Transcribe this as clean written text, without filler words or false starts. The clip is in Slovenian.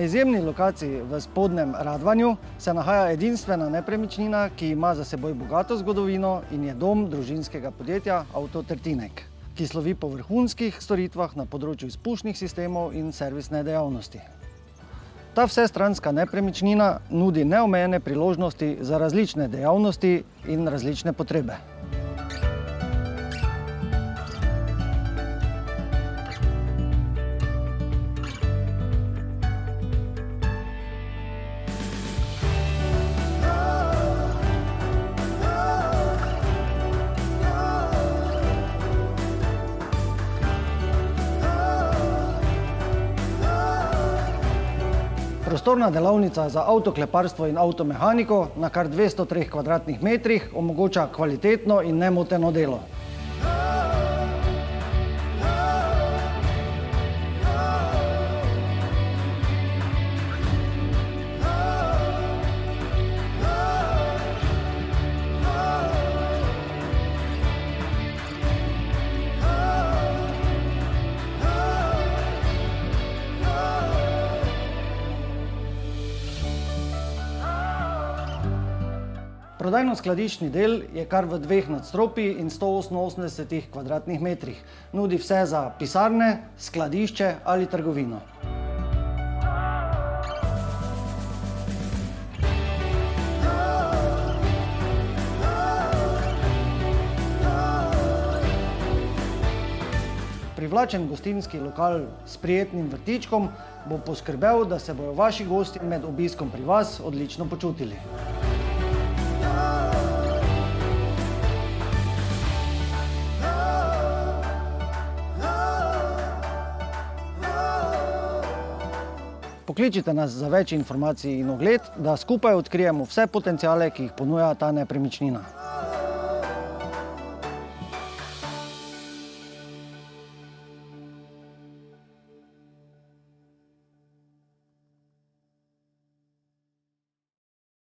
izjemni lokaciji v Spodnjem Radvanju se nahaja edinstvena nepremičnina, ki ima za seboj bogato zgodovino in je dom družinskega podjetja Avto Trtinek, ki slovi po vrhunskih storitvah na področju izpušnih sistemov in servisne dejavnosti. Ta vsestranska nepremičnina nudi neomejene priložnosti za različne dejavnosti in različne potrebe. Prostorna delavnica za avtokleparstvo in avtomehaniko na kar 203 kvadratnih metrih omogoča kvalitetno in nemoteno delo. Prodajno-skladiščni del je kar v 2 nadstropji in 188 kvadratnih metrih. Nudi vse za pisarne, skladišče ali trgovino. Privlačen gostinski lokal s prijetnim vrtičkom bo poskrbel, da se bodo vaši gosti med obiskom pri vas odlično počutili. Pokličite nas za več informacij in ogled, da skupaj odkrijemo vse potenciale, ki jih ponuja ta nepremičnina.